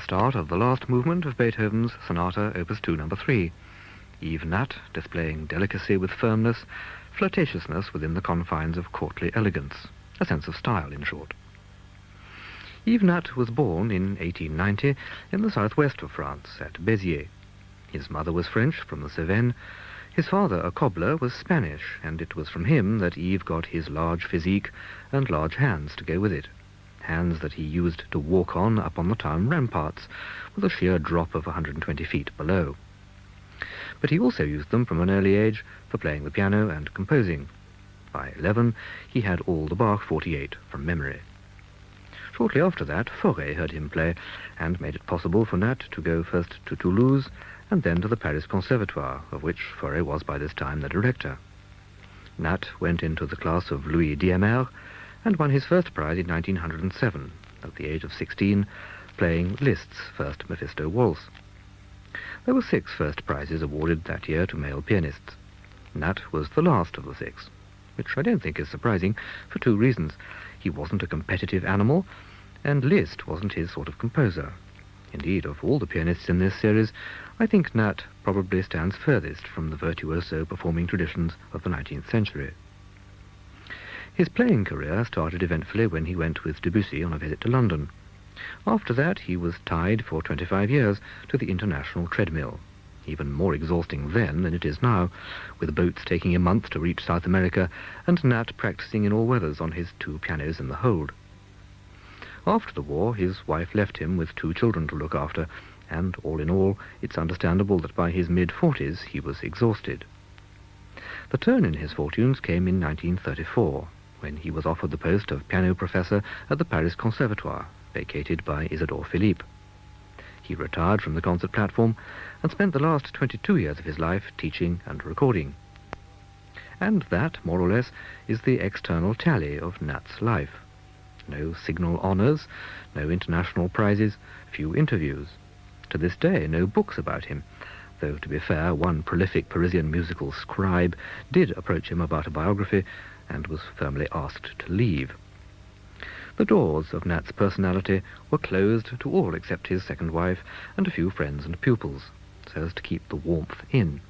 start of the last movement of Beethoven's Sonata Opus 2 No. 3, Yves Nat displaying delicacy with firmness, flirtatiousness within the confines of courtly elegance, a sense of style, in short. Yves Nat was born in 1890 in the southwest of France, at Béziers. His mother was French, from the Cevennes. His father, a cobbler, was Spanish, and it was from him that Yves got his large physique and large hands to go with it. Hands that he used to walk on up on the town ramparts, with a sheer drop of 120 feet below. But he also used them from an early age for playing the piano and composing. By 11, he had all the Bach 48 from memory. Shortly after that, Fauré heard him play, and made it possible for Nat to go first to Toulouse and then to the Paris Conservatoire, of which Fauré was by this time the director. Nat went into the class of Louis Diemer and won his first prize in 1907, at the age of 16, playing Liszt's first Mephisto waltz. There were 6 first prizes awarded that year to male pianists. Nat was the last of the 6, which I don't think is surprising for 2 reasons. He wasn't a competitive animal, and Liszt wasn't his sort of composer. Indeed, of all the pianists in this series, I think Nat probably stands furthest from the virtuoso performing traditions of the 19th century. His playing career started eventfully when he went with Debussy on a visit to London. After that, he was tied for 25 years to the international treadmill, even more exhausting then than it is now, with boats taking a month to reach South America and Nat practicing in all weathers on his 2 pianos in the hold. After the war, his wife left him with 2 children to look after, and all in all, it's understandable that by his mid-40s he was exhausted. The turn in his fortunes came in 1934, when he was offered the post of piano professor at the Paris Conservatoire, vacated by Isidore Philippe. He retired from the concert platform and spent the last 22 years of his life teaching and recording. And that, more or less, is the external tally of Nat's life. No signal honours, no international prizes, few interviews. To this day, no books about him, though, to be fair, one prolific Parisian musical scribe did approach him about a biography and was firmly asked to leave. The doors of Nat's personality were closed to all except his second wife and a few friends and pupils, so as to keep the warmth in.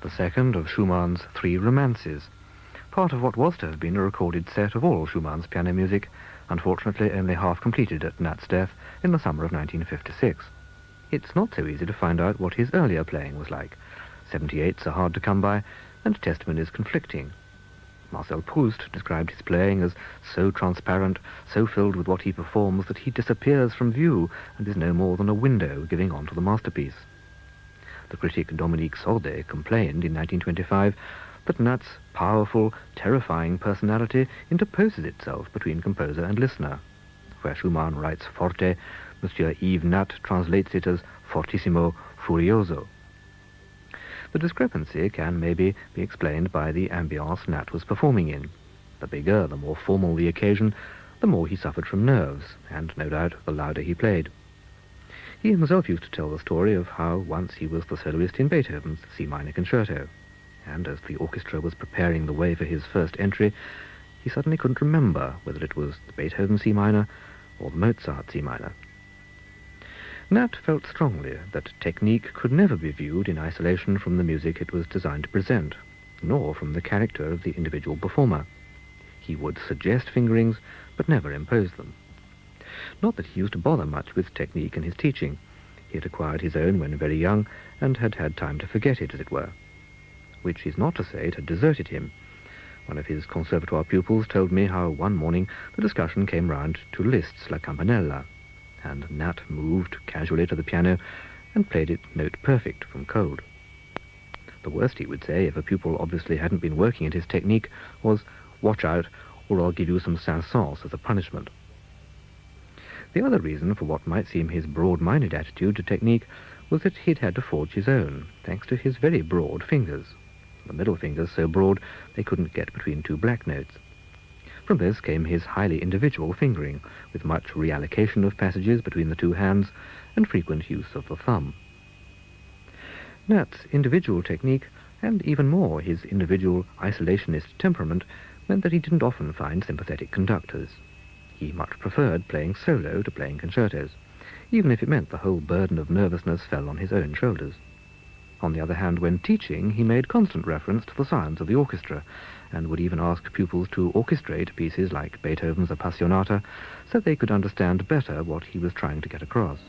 the second of Schumann's 3 romances, part of what was to have been a recorded set of all Schumann's piano music, unfortunately only half completed at Nat's death in the summer of 1956. It's not so easy to find out what his earlier playing was like. 78s are hard to come by, and testimony is conflicting. Marcel Proust described his playing as so transparent, so filled with what he performs, that he disappears from view and is no more than a window giving on to the masterpiece. The critic Dominique Sordet complained in 1925 that Nat's powerful, terrifying personality interposes itself between composer and listener. Where Schumann writes forte, Monsieur Yves Nat translates it as fortissimo furioso. The discrepancy can maybe be explained by the ambience Nat was performing in. The bigger, the more formal the occasion, the more he suffered from nerves, and no doubt the louder he played. He himself used to tell the story of how once he was the soloist in Beethoven's C minor concerto, and as the orchestra was preparing the way for his first entry, he suddenly couldn't remember whether it was the Beethoven C minor or the Mozart C minor. Nat felt strongly that technique could never be viewed in isolation from the music it was designed to present, nor from the character of the individual performer. He would suggest fingerings, but never impose them. Not that he used to bother much with technique in his teaching. He had acquired his own when very young, and had had time to forget it, as it were. Which is not to say it had deserted him. One of his conservatoire pupils told me how one morning the discussion came round to Liszt's La Campanella, and Nat moved casually to the piano and played it note perfect from cold. The worst, he would say, if a pupil obviously hadn't been working at his technique, was, "Watch out, or I'll give you some Saint-Saëns as a punishment." The other reason for what might seem his broad-minded attitude to technique was that he'd had to forge his own, thanks to his very broad fingers. The middle fingers so broad they couldn't get between 2 black notes. From this came his highly individual fingering, with much reallocation of passages between the 2 hands and frequent use of the thumb. Nat's individual technique, and even more his individual isolationist temperament, meant that he didn't often find sympathetic conductors. He much preferred playing solo to playing concertos, even if it meant the whole burden of nervousness fell on his own shoulders. On the other hand, when teaching, he made constant reference to the science of the orchestra, and would even ask pupils to orchestrate pieces like Beethoven's Appassionata, so they could understand better what he was trying to get across.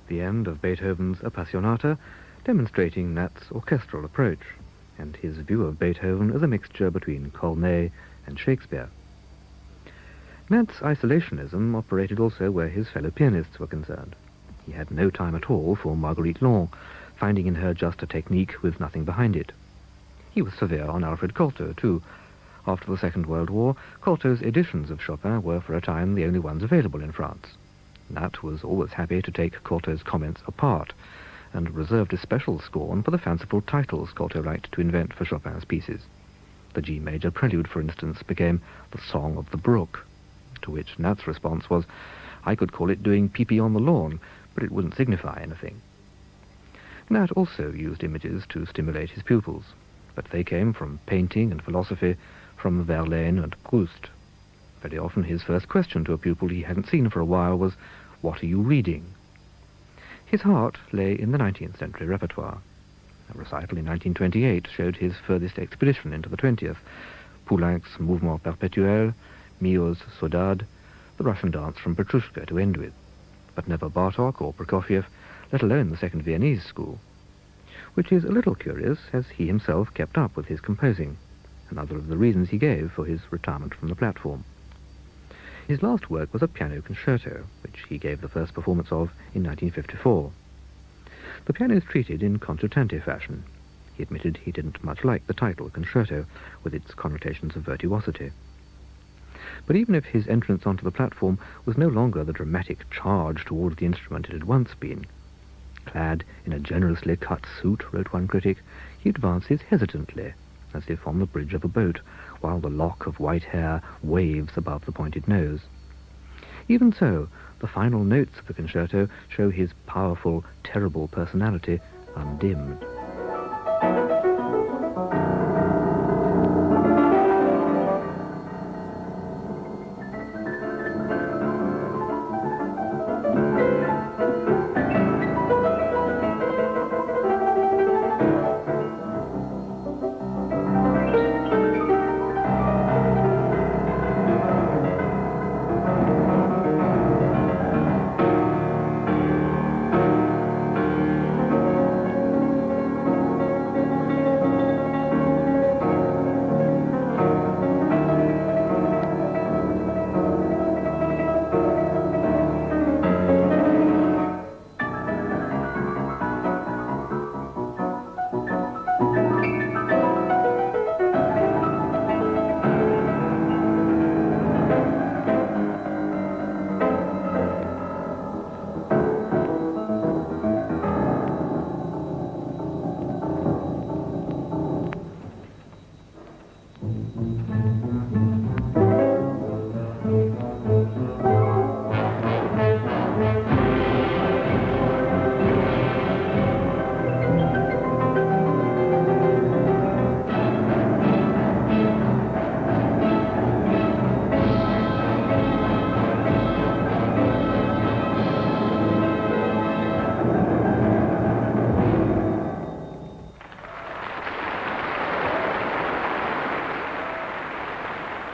the end of Beethoven's Appassionata, demonstrating Nat's orchestral approach, and his view of Beethoven as a mixture between Corneille and Shakespeare. Nat's isolationism operated also where his fellow pianists were concerned. He had no time at all for Marguerite Long, finding in her just a technique with nothing behind it. He was severe on Alfred Cortot, too. After the Second World War, Cortot's editions of Chopin were for a time the only ones available in France. Nat was always happy to take Cortot's comments apart, and reserved a special scorn for the fanciful titles Cortot liked to invent for Chopin's pieces. The G major prelude, for instance, became the Song of the Brook, to which Nat's response was, "I could call it doing pee-pee on the lawn, but it wouldn't signify anything." Nat also used images to stimulate his pupils, but they came from painting and philosophy, from Verlaine and Proust. Very often his first question to a pupil he hadn't seen for a while was, "What are you reading?" His heart lay in the 19th century repertoire. A recital in 1928 showed his furthest expedition into the 20th, Poulenc's Mouvement Perpétuel, Mio's Saudade, the Russian dance from Petrushka to end with, but never Bartók or Prokofiev, let alone the Second Viennese school, which is a little curious, as he himself kept up with his composing, another of the reasons he gave for his retirement from the platform. His last work was a piano concerto, which he gave the first performance of in 1954. The piano is treated in concertante fashion. He admitted he didn't much like the title concerto, with its connotations of virtuosity. But even if his entrance onto the platform was no longer the dramatic charge towards the instrument it had once been, clad in a generously cut suit, wrote one critic, he advances hesitantly, as if on the bridge of a boat, while the lock of white hair waves above the pointed nose. Even so, the final notes of the concerto show his powerful, terrible personality undimmed.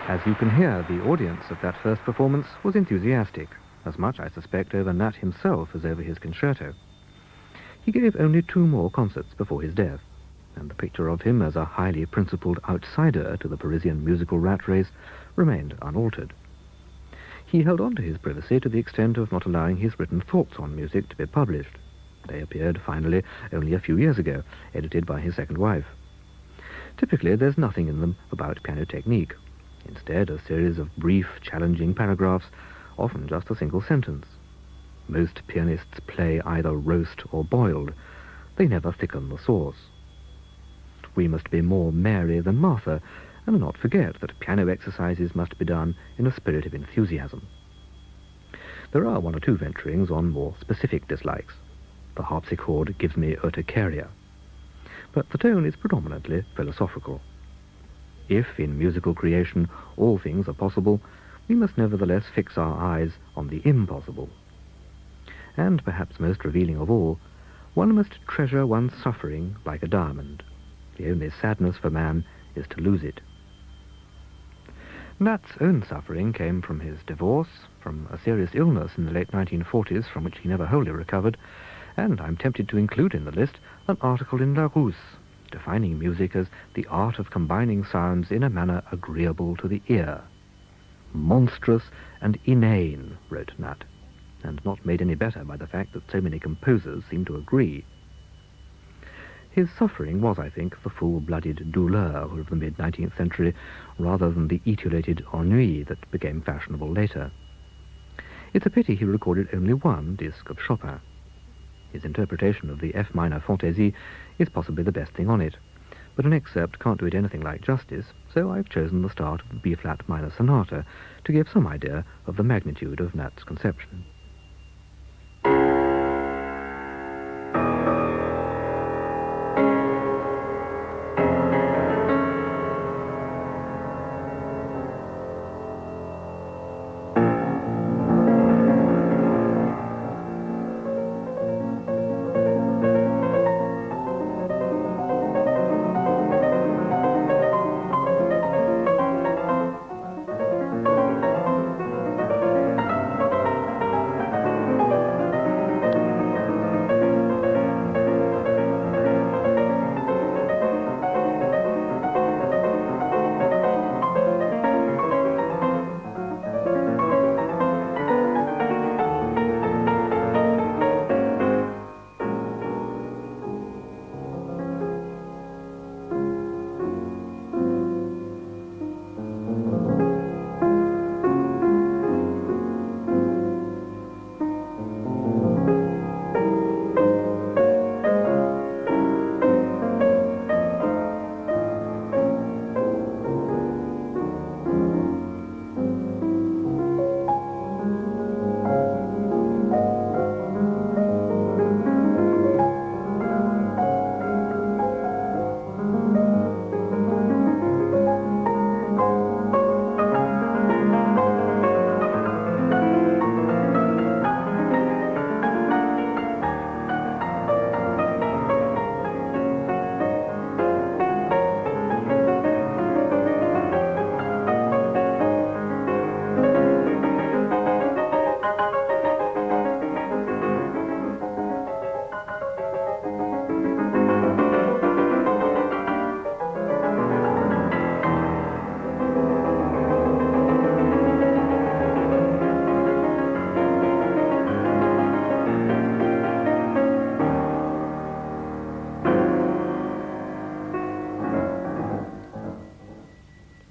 As you can hear, the audience of that first performance was enthusiastic, as much, I suspect, over Nat himself as over his concerto. He gave only 2 more concerts before his death, and the picture of him as a highly principled outsider to the Parisian musical rat race remained unaltered. He held on to his privacy to the extent of not allowing his written thoughts on music to be published. They appeared, finally, only a few years ago, edited by his second wife. Typically, there's nothing in them about piano technique. Instead, a series of brief, challenging paragraphs, often just a single sentence. Most pianists play either roast or boiled. They never thicken the sauce. We must be more Mary than Martha, and not forget that piano exercises must be done in a spirit of enthusiasm. There are 1 or 2 venturings on more specific dislikes. The harpsichord gives me urticaria. But the tone is predominantly philosophical. If, in musical creation, all things are possible, we must nevertheless fix our eyes on the impossible. And, perhaps most revealing of all, one must treasure one's suffering like a diamond. The only sadness for man is to lose it. Nat's own suffering came from his divorce, from a serious illness in the late 1940s from which he never wholly recovered, and I'm tempted to include in the list an article in La Rousse, defining music as the art of combining sounds in a manner agreeable to the ear. Monstrous and inane, wrote Nat, and not made any better by the fact that so many composers seem to agree. His suffering was, I think, the full-blooded douleur of the mid-19th century, rather than the etiolated ennui that became fashionable later. It's a pity he recorded only one disc of Chopin. His interpretation of the F minor Fantaisie is possibly the best thing on it, but an excerpt can't do it anything like justice, so I've chosen the start of the B-flat minor sonata to give some idea of the magnitude of Nat's conception.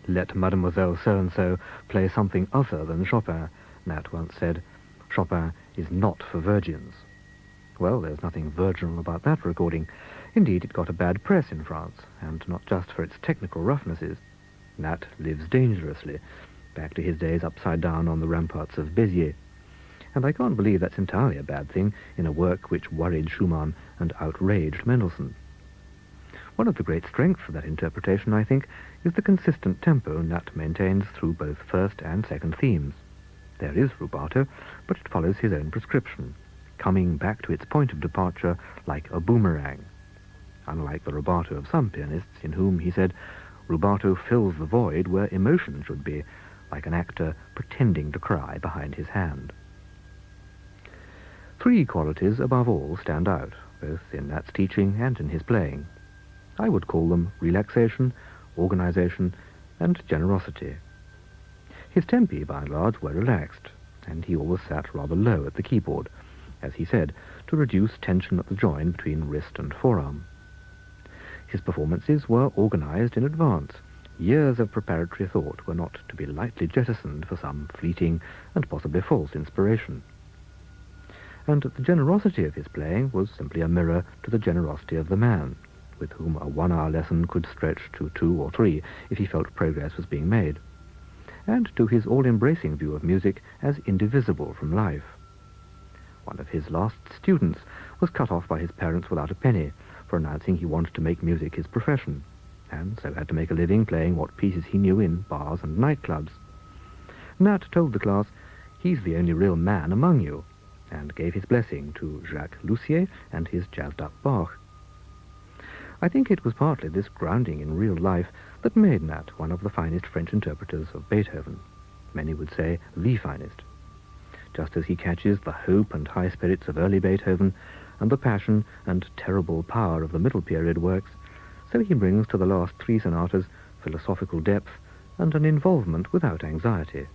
Let Mademoiselle so-and-so play something other than Chopin, Nat once said. Chopin is not for virgins. Well, there's nothing virginal about that recording. Indeed, it got a bad press in France, and not just for its technical roughnesses. Nat lives dangerously, back to his days upside down on the ramparts of Béziers. And I can't believe that's entirely a bad thing in a work which worried Schumann and outraged Mendelssohn. One of the great strengths of that interpretation, I think, is the consistent tempo Nat maintains through both first and second themes. There is rubato, but it follows his own prescription, coming back to its point of departure like a boomerang. Unlike the rubato of some pianists, in whom, he said, rubato fills the void where emotion should be, like an actor pretending to cry behind his hand. Three qualities above all stand out, both in Nat's teaching and in his playing. I would call them relaxation, organization, and generosity. His tempi, by and large, were relaxed, and he always sat rather low at the keyboard, as he said, to reduce tension at the join between wrist and forearm. His performances were organized in advance. Years of preparatory thought were not to be lightly jettisoned for some fleeting and possibly false inspiration. And the generosity of his playing was simply a mirror to the generosity of the man, with whom a 1-hour lesson could stretch to 2 or 3 if he felt progress was being made, and to his all-embracing view of music as indivisible from life. One of his last students was cut off by his parents without a penny for announcing he wanted to make music his profession, and so had to make a living playing what pieces he knew in bars and nightclubs. Nat told the class, "He's the only real man among you," and gave his blessing to Jacques Lussier and his jazzed-up Bach. I think it was partly this grounding in real life that made Nat one of the finest French interpreters of Beethoven. Many would say the finest. just as he catches the hope and high spirits of early Beethoven and the passion and terrible power of the middle period works, so he brings to the last three sonatas philosophical depth and an involvement without anxiety.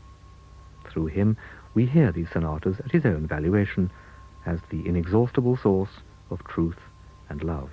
Through him, we hear these sonatas at his own valuation as the inexhaustible source of truth and love.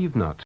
Yves Nat.